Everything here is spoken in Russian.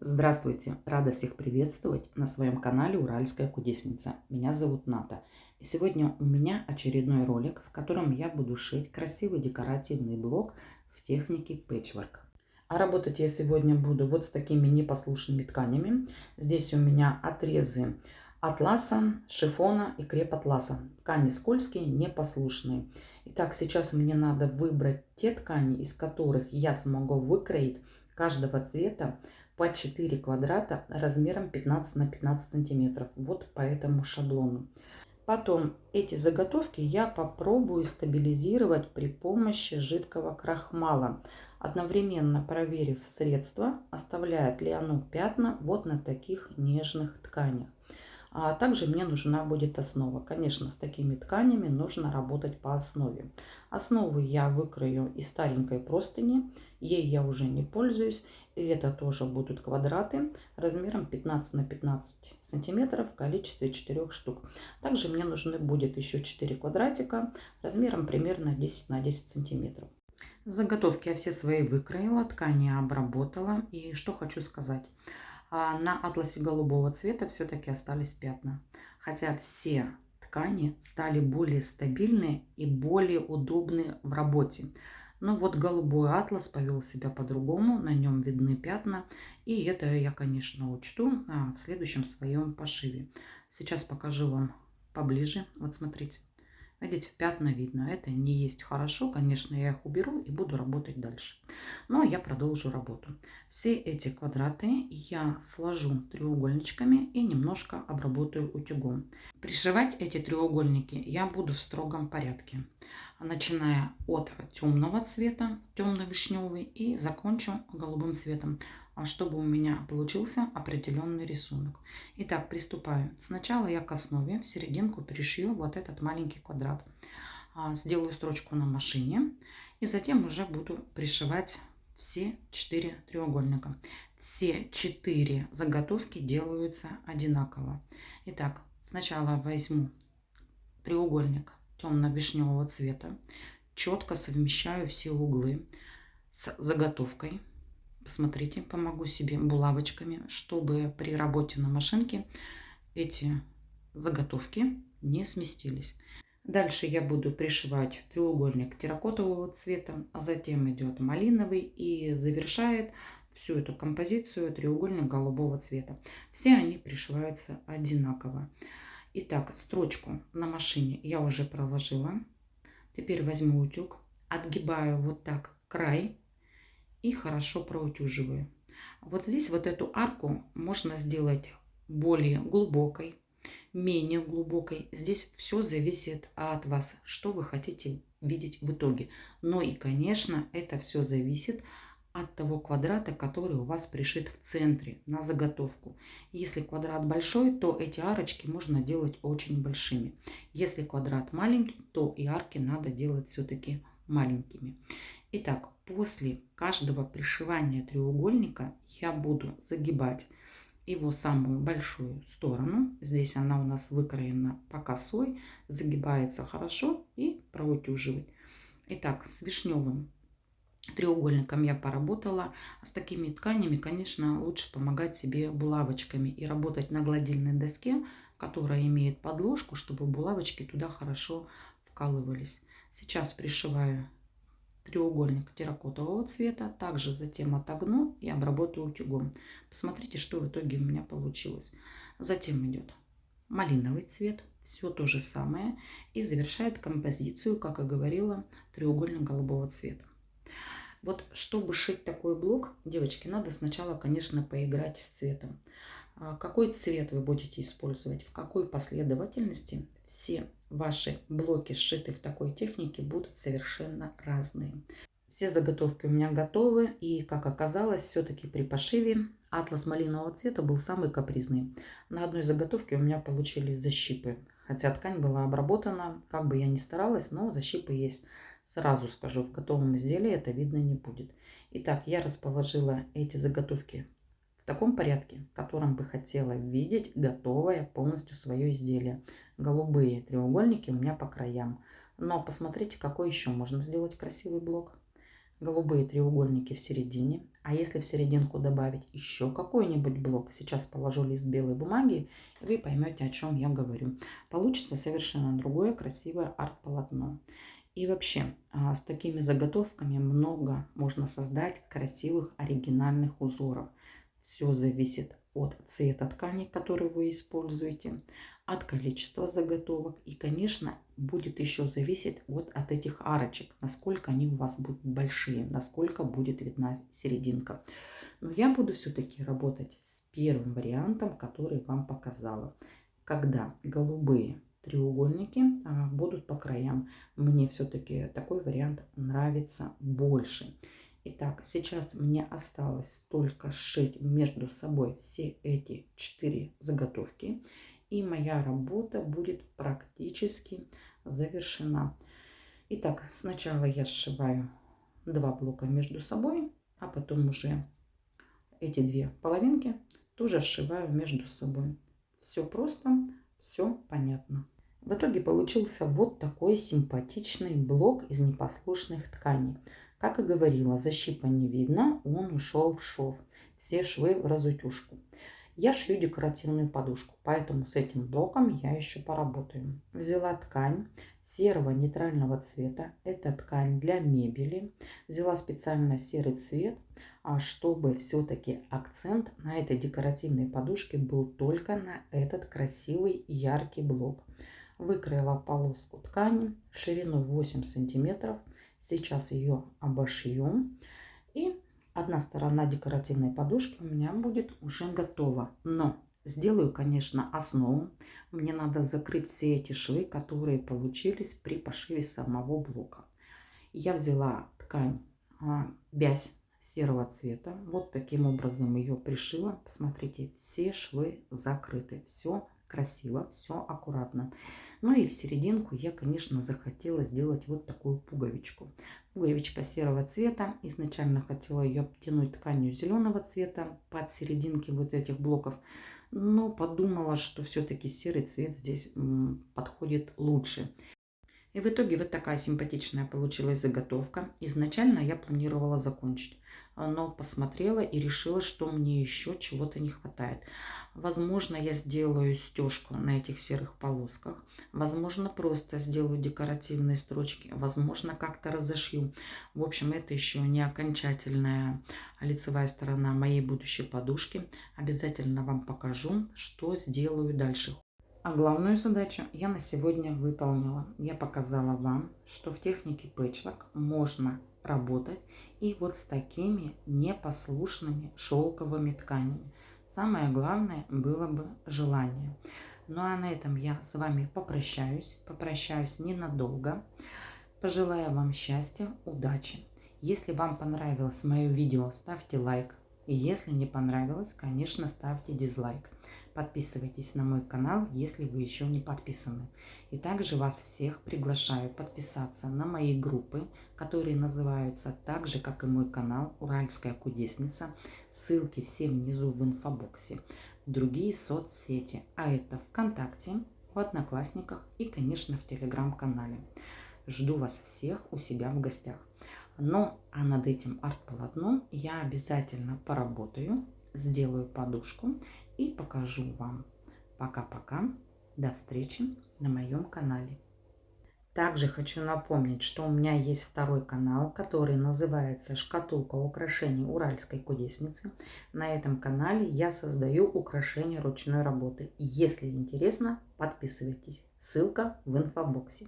Здравствуйте! Рада всех приветствовать на своем канале Уральская кудесница. Меня зовут Ната. И сегодня у меня очередной ролик, в котором я буду шить красивый декоративный блок в технике пэтчворк. А работать я сегодня буду вот с такими непослушными тканями. Здесь у меня отрезы атласа, шифона и креп-атласа. Ткани скользкие, непослушные. Итак, сейчас мне надо выбрать те ткани, из которых я смогу выкроить каждого цвета по 4 квадрата размером 15 на 15 сантиметров. Вот по этому шаблону. Потом эти заготовки я попробую стабилизировать при помощи жидкого крахмала, одновременно проверив средство, оставляет ли оно пятна вот на таких нежных тканях. А также мне нужна будет основа. Конечно, с такими тканями нужно работать по основе. Основу я выкрою из старенькой простыни. Ей я уже не пользуюсь. И это тоже будут квадраты размером 15 на 15 сантиметров в количестве 4 штук. Также мне нужны будет еще 4 квадратика размером примерно 10 на 10 сантиметров. Заготовки я все свои выкроила, ткани обработала. И что хочу сказать. На атласе голубого цвета все-таки остались пятна. Хотя все ткани стали более стабильные и более удобны в работе. Но вот голубой атлас повел себя по-другому, на нем видны пятна. И это я, конечно, учту в следующем своем пошиве. Сейчас покажу вам поближе. Вот смотрите. Видите, пятна видно. Это не есть хорошо. Конечно, я их уберу и буду работать дальше. Но я продолжу работу. Все эти квадраты я сложу треугольничками и немножко обработаю утюгом. Пришивать эти треугольники я буду в строгом порядке. Начиная от темного цвета, темно-вишневый, и закончу голубым цветом, чтобы у меня получился определенный рисунок. Итак, приступаю. Сначала я к основе в серединку пришью вот этот маленький квадрат. Сделаю строчку на машине и затем уже буду пришивать все 4 треугольника. Все 4 заготовки делаются одинаково. Итак, сначала возьму треугольник темно-вишневого цвета, четко совмещаю все углы с заготовкой. Посмотрите, помогу себе булавочками, чтобы при работе на машинке эти заготовки не сместились. Дальше я буду пришивать треугольник терракотового цвета, а затем идет малиновый и завершает всю эту композицию треугольник голубого цвета. Все они пришиваются одинаково. Итак, строчку на машине я уже проложила. Теперь возьму утюг, отгибаю вот так край и хорошо проутюживаю. Вот здесь вот эту арку можно сделать более глубокой, менее глубокой. Здесь все зависит от вас, что вы хотите видеть в итоге. Но и, конечно, это все зависит от того квадрата, который у вас пришит в центре на заготовку. Если квадрат большой, то эти арочки можно делать очень большими. Если квадрат маленький, то и арки надо делать все-таки маленькими. Итак, после каждого пришивания треугольника я буду загибать его самую большую сторону. Здесь она у нас выкроена по косой, загибается хорошо и проутюживать. Итак, с вишневым треугольником я поработала. А с такими тканями, конечно, лучше помогать себе булавочками и работать на гладильной доске, которая имеет подложку, чтобы булавочки туда хорошо вкалывались. Сейчас пришиваю треугольник терракотового цвета, также затем отогну и обработаю утюгом. Посмотрите, что в итоге у меня получилось. Затем идет малиновый цвет, все то же самое, и завершает композицию, как и говорила, треугольник голубого цвета. Вот чтобы шить такой блок, девочки, надо сначала, конечно, поиграть с цветом. Какой цвет вы будете использовать, в какой последовательности, все ваши блоки, сшитые в такой технике, будут совершенно разные. Все заготовки у меня готовы, и, как оказалось, все-таки при пошиве атлас малинового цвета был самый капризный. На одной заготовке у меня получились защипы, хотя ткань была обработана, как бы я ни старалась, но защипы есть. Сразу скажу, в готовом изделии это видно не будет. Итак, я расположила эти заготовки в таком порядке, в котором бы хотела видеть готовое полностью свое изделие. Голубые треугольники у меня по краям. Но посмотрите, какой еще можно сделать красивый блок. голубые треугольники в середине. А если в серединку добавить еще какой-нибудь блок, сейчас положу лист белой бумаги, и вы поймете, о чем я говорю. Получится совершенно другое красивое арт-полотно. И вообще, с такими заготовками много можно создать красивых оригинальных узоров. Все зависит от цвета ткани, который вы используете, от количества заготовок. И, конечно, будет еще зависеть от этих арочек, насколько они у вас будут большие, насколько будет видна серединка. Но я буду все-таки работать с первым вариантом, который вам показала. Когда голубые треугольники будут по краям. Мне все-таки такой вариант нравится больше. Итак, сейчас мне осталось только сшить между собой все эти 4 заготовки. И моя работа будет практически завершена. Итак, сначала я сшиваю 2 блока между собой, а потом уже эти 2 половинки тоже сшиваю между собой. Все просто, все понятно. В итоге получился вот такой симпатичный блок из непослушных тканей. Как и говорила, защипа не видно, он ушел в шов. Все швы в разутюжку. Я шью декоративную подушку, поэтому с этим блоком я еще поработаю. Взяла ткань серого нейтрального цвета. Это ткань для мебели. Взяла специально серый цвет, чтобы все-таки акцент на этой декоративной подушке был только на этот красивый и яркий блок. Выкроила полоску ткани шириной 8 сантиметров. Сейчас ее обошьем. И одна сторона декоративной подушки у меня будет уже готова. Но сделаю, конечно, основу. Мне надо закрыть все эти швы, которые получились при пошиве самого блока. Я взяла ткань бязь серого цвета. Вот таким образом ее пришила. Посмотрите, все швы закрыты. Все красиво, все аккуратно. Ну и в серединку я, конечно, захотела сделать вот такую пуговичку. Пуговичка серого цвета. Изначально хотела ее обтянуть тканью зеленого цвета под серединки вот этих блоков. Но подумала, что все-таки серый цвет здесь подходит лучше. И в итоге вот такая симпатичная получилась заготовка. Изначально я планировала закончить, но посмотрела и решила, что мне еще чего-то не хватает. Возможно, я сделаю стежку на этих серых полосках. Возможно, просто сделаю декоративные строчки. Возможно, как-то разошью. В общем, это еще не окончательная лицевая сторона моей будущей подушки. Обязательно вам покажу, что сделаю дальше. А главную задачу я на сегодня выполнила. Я показала вам, что в технике пэтчворк можно работать и вот с такими непослушными шелковыми тканями. Самое главное было бы желание. Ну а на этом я с вами попрощаюсь. Попрощаюсь ненадолго. Пожелаю вам счастья, удачи. Если вам понравилось мое видео, ставьте лайк. И если не понравилось, конечно, ставьте дизлайк. Подписывайтесь на мой канал, если вы еще не подписаны. И также вас всех приглашаю подписаться на мои группы, которые называются так же, как и мой канал «Уральская кудесница». Ссылки все внизу в инфобоксе. В другие соцсети, а это ВКонтакте, в Одноклассниках и, конечно, в Телеграм-канале. Жду вас всех у себя в гостях. Ну, а над этим арт-полотном я обязательно поработаю, сделаю подушку и покажу вам. Пока-пока. До встречи на моем канале. Также хочу напомнить, что у меня есть второй канал, который называется «Шкатулка украшений Уральской кудесницы». На этом канале я создаю украшения ручной работы. Если интересно, подписывайтесь. Ссылка в инфобоксе.